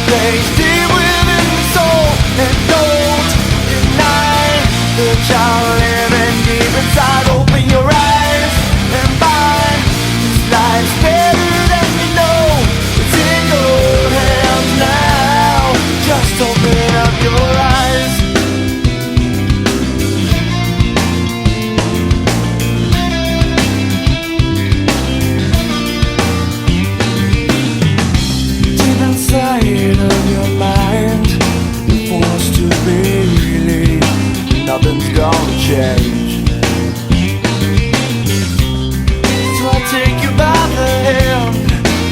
place deep within the soul, and don't deny the child living deep inside. Open your eyes and find this life's better than you know. It's in your hands now. Just open up your eyes. Deep inside of your mind, you're forced to believe nothing's gonna change. So I take you by the hand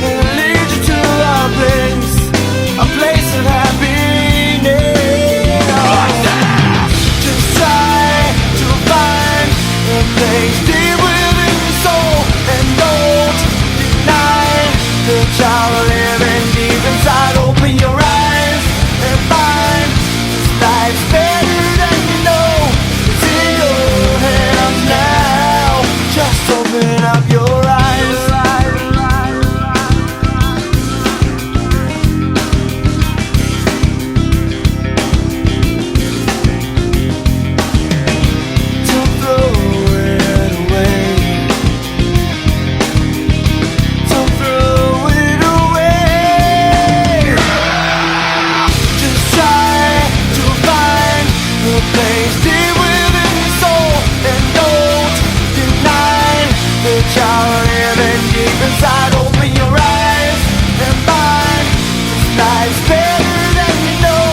and lead you to a place of happiness. Just try to find a place deep within your soul, and don't deny the child living deep inside. Open your eyes and find this life's better than you know. It's in your hands now. Just open up your eyes. Don't throw it away. Don't throw it away. Just try to find a place deep within your soul, and don't deny the child living deep inside. Open your eyes and find this life's better than you know.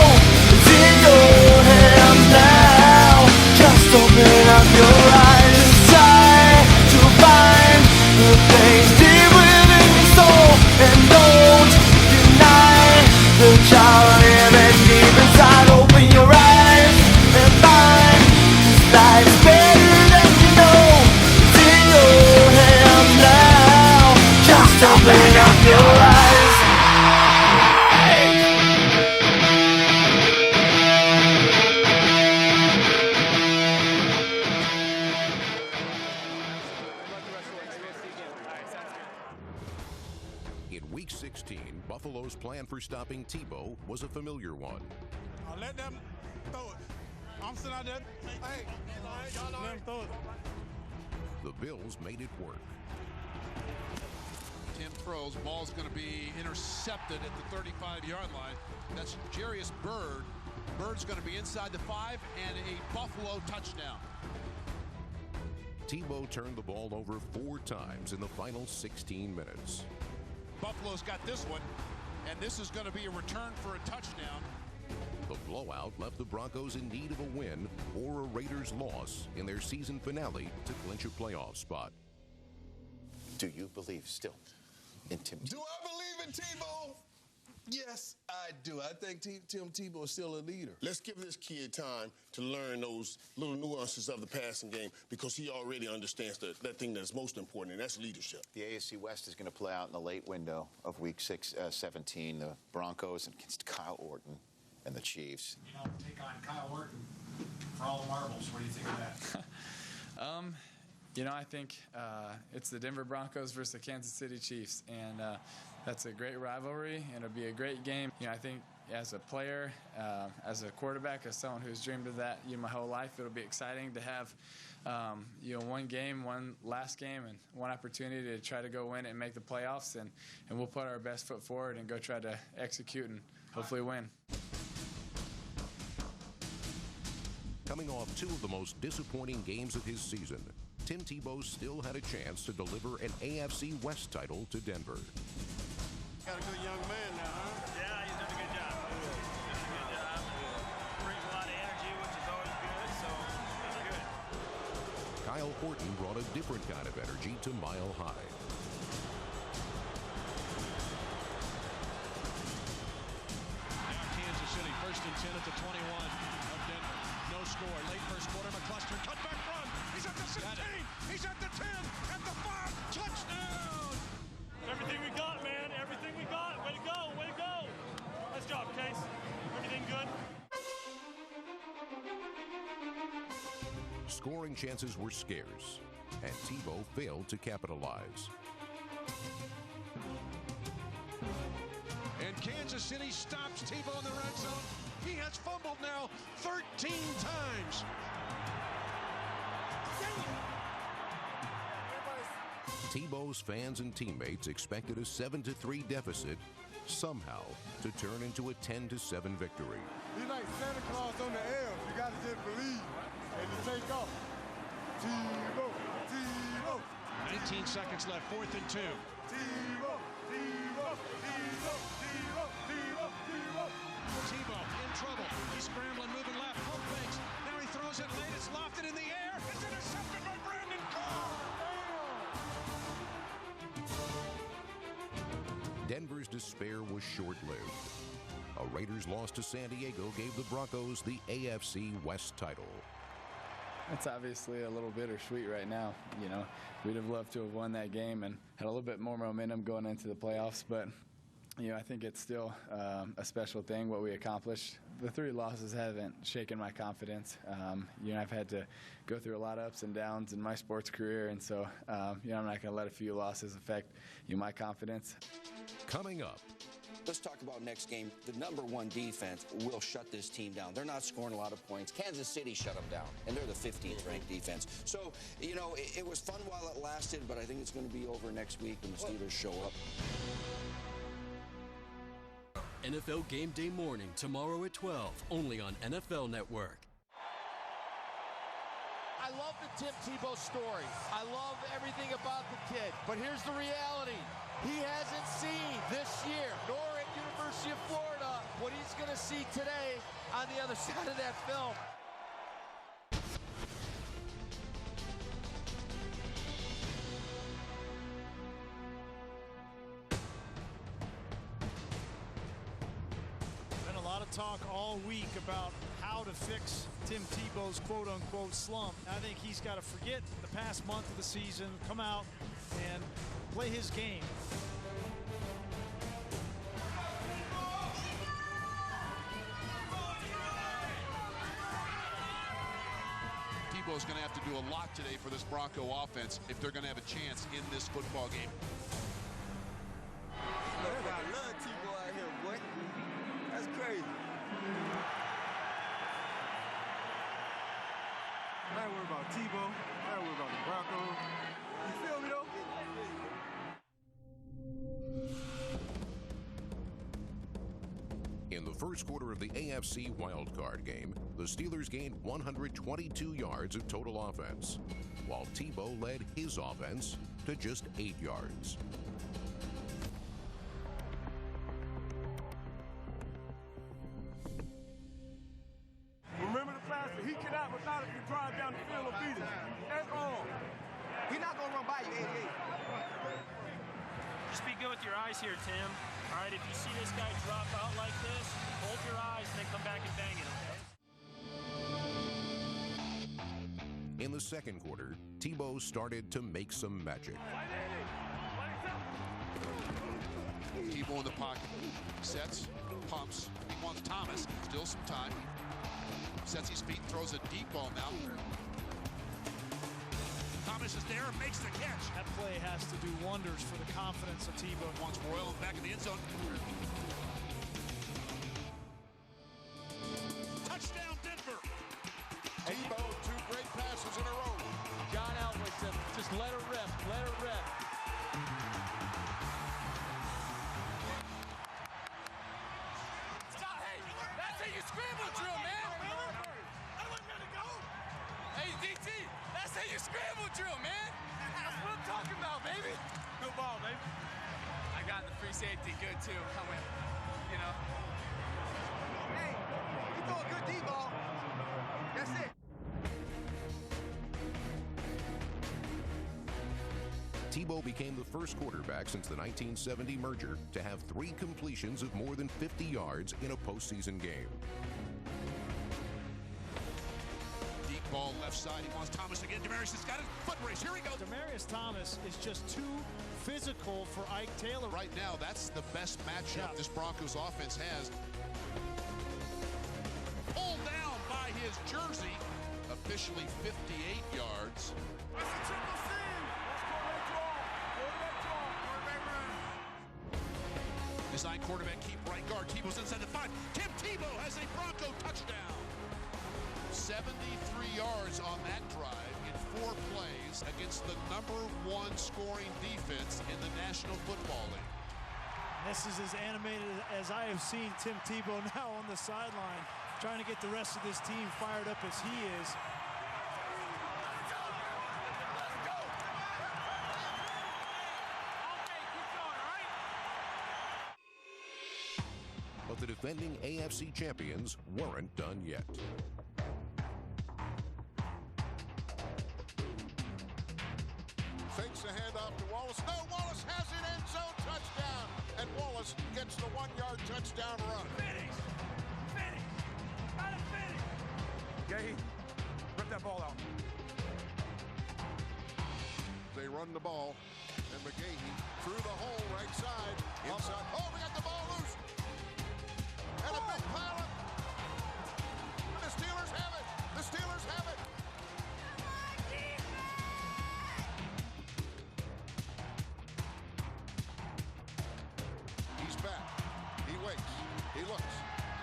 It's in your hands now. Just open up your eyes. Just try to find a place deep within your soul, and don't deny the child living deep inside. Open your eyes and find this life's better than you know. It's in your hands now. Just open up your eyes. In Week 16, Buffalo's plan for stopping Tebow was a familiar one. I'll let them throw it. I'm sitting out there. Hey, let them throw it. The Bills made it work. Tim throws, ball's going to be intercepted at the 35-yard line. That's Jarius Byrd. Bird's going to be inside the 5 and a Buffalo touchdown. Tebow turned the ball over 4 times in the final 16 minutes. Buffalo's got this one, and this is going to be a return for a touchdown. The blowout left the Broncos in need of a win or a Raiders loss in their season finale to clinch a playoff spot. Do you believe still in Tim? Do I believe in Tebow? Yes, I do. I think Tim Tebow is still a leader. Let's give this kid time to learn those little nuances of the passing game, because he already understands that thing that's most important, and that's leadership. The AFC West is going to play out in the late window of Week 17. The Broncos against Kyle Orton and the Chiefs. You know, take on Kyle Orton for all the marbles. What do you think of that? You know, I think it's the Denver Broncos versus the Kansas City Chiefs, and that's a great rivalry, and it'll be a great game. You know, I think as a player, as a quarterback, as someone who's dreamed of that my whole life, it'll be exciting to have one game, one last game, and one opportunity to try to go win it and make the playoffs, and we'll put our best foot forward and go try to execute and hopefully win. Coming off 2 of the most disappointing games of his season, Tim Tebow still had a chance to deliver an AFC West title to Denver. Got a good young man now, huh? Yeah, he's done a good job. He's done a good job. Brings a lot of energy, which is always good, so it's good. Kyle Orton brought a different kind of energy to Mile High. Now Kansas City, 1st and 10 at the 21 of Denver. No score. Late first quarter, McCluster, cutback run. He's at the 16. He's at the 10, at the 5. Touchdown! Everything we got, man. Everything we got. Way to go. Way to go. Nice job, Case. Everything good? Scoring chances were scarce, and Tebow failed to capitalize. And Kansas Kansas City stops Tebow in the red zone. He has fumbled now 13 times. Tebow's fans and teammates expected a 7-3 deficit somehow to turn into a 10-7 victory. He's like Santa Claus on the air. You got to just believe and to take off. Tebow, Tebow. 19 seconds left, 4th and 2. Tebow, Tebow, Tebow, Tebow, Tebow, Tebow. Tebow in trouble. He's scrambling, moving left. Pump fakes. Now he throws it late. It's lofted in the air. It's intercepted by Brandon Carr. Denver's despair was short-lived. A Raiders loss to San Diego gave the Broncos the AFC West title. It's obviously a little bittersweet right now. You know, we'd have loved to have won that game and had a little bit more momentum going into the playoffs, but you know, I think it's still a special thing what we accomplished. The 3 losses haven't shaken my confidence. You know, I've had to go through a lot of ups and downs in my sports career, and so you know, I'm not going to let a few losses affect my confidence. Coming up. Let's talk about next game. The #1 defense will shut this team down. They're not scoring a lot of points. Kansas City shut them down, and they're the 15th ranked defense. So, you know, it was fun while it lasted, but I think it's going to be over next week when the Steelers show up. NFL Game Day morning, tomorrow at 12, only on NFL Network. I love the Tim Tebow story. I love everything about the kid. But here's the reality. He hasn't seen this year, nor at University of Florida, what he's going to see today on the other side of that film. Been a lot of talk all week about how to fix Tim Tebow's quote-unquote slump. I think he's got to forget the past month of the season, come out and play his game. Tebow's going to have to do a lot today for this Bronco offense if they're going to have a chance in this football game. Look, I love Tebow out here, boy. That's crazy. I ain't worried about Tebow. I ain't worried about the Broncos. You feel me, though? In the first quarter of the AFC wildcard game, the Steelers gained 122 yards of total offense, while Tebow led his offense to just 8 yards. Remember the pass that he cannot without it can drive down the field and beat it. That's all. He's not going to run by you, 88. Just be good with your eyes here, Tim. All right, if you see this guy drop out like this, hold your eyes and then come back and bang it, okay? In the second quarter, Tebow started to make some magic. Tebow in the pocket. Sets, pumps. He wants Thomas. Still some time. Sets his feet, throws a deep ball now. Thomas is there and makes the catch. That play has to do wonders for the confidence of Tebow. Wants Royal back in the end zone. Touchdown, Denver. Tebow, 2 great passes in a row. John Elway said, just let her rip, let her rip. Hey, that's how you scramble drill, man. Hey, DT, that's how you scramble drill, man. That's what I'm talking about, baby. Good ball, baby. I got the free safety good, too. I went, you know. Hey, you throw a good D-ball. That's it. Tebow became the first quarterback since the 1970 merger to have 3 completions of more than 50 yards in a postseason game. Deep ball left side. He wants Thomas again. Demaryius has got his foot race. Here he goes. Demaryius Thomas is just too physical for Ike Taylor. Right now, that's the best matchup this Broncos offense has. Pulled down by his jersey. Officially 58 yards. That's a triple seam. Let's go right draw. Go right draw. Go right run. Design quarterback, keep right guard. Tebow's inside the 5. Tim Tebow has a Bronco touchdown. 73 yards on that drive in 4 plays against the #1 scoring defense in the National Football League. This is as animated as I have seen Tim Tebow now on the sideline, trying to get the rest of this team fired up as he is. But the defending AFC champions weren't done yet. Fakes the handoff to Wallace. No, Wallace has it, end zone touchdown. And Wallace gets the 1-yard touchdown run. Finish! Finish! Gotta finish! Gay, rip that ball out. They run the ball, and McGahee through the hole right side. Inside. Oh, we got the ball loose. And a big pile up. And the Steelers have it. The Steelers have it. He's back. He waits. He looks.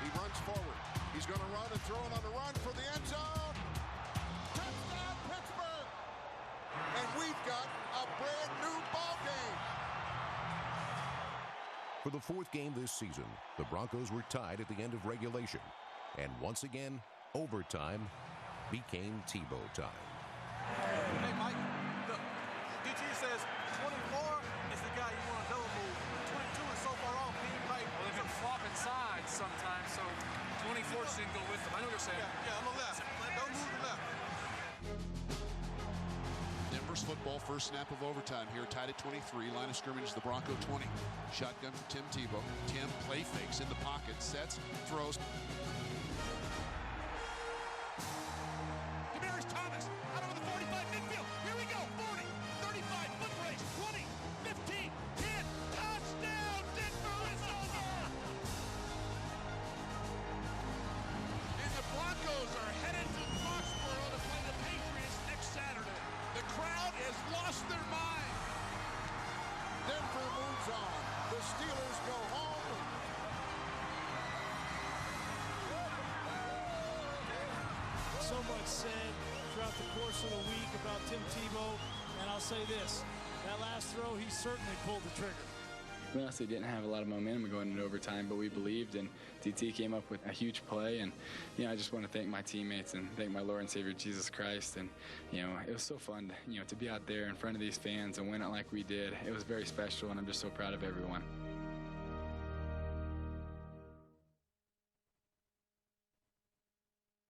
He runs forward. He's going to run and throw it on the run for the end zone. Touchdown, Pittsburgh. And we've got a brand new ball game. For the 4th game this season, the Broncos were tied at the end of regulation. And once again, overtime became Tebow time. Hey, Mike, look, DT says 24 is the guy you want to double move. 22 is so far off, he might. Well, they've been flopping sides sometimes, so 24 didn't go with them. I know what you're saying. Yeah, I'm on left. Don't move to left. Denver's football, first snap of overtime here, tied at 23. Line of scrimmage is the Bronco 20. Shotgun from Tim Tebow. Tim play fakes in the pocket, sets, throws. Demarius Thomas out over the 45 midfield. Here we go. 40, 35, foot race, 20, 15, 10. Touchdown, Denver is over. And the Broncos are headed to Foxborough to play the Patriots next Saturday. The crowd has lost their mind. Denver moves on. The Steelers go home. So much said throughout the course of the week about Tim Tebow, and I'll say this, that last throw, he certainly pulled the trigger. We honestly didn't have a lot of momentum going into overtime, but we believed, and DT came up with a huge play. And I just want to thank my teammates and thank my Lord and Savior Jesus Christ. And it was so fun to be out there in front of these fans and win it like we did. It was very special, and I'm just so proud of everyone.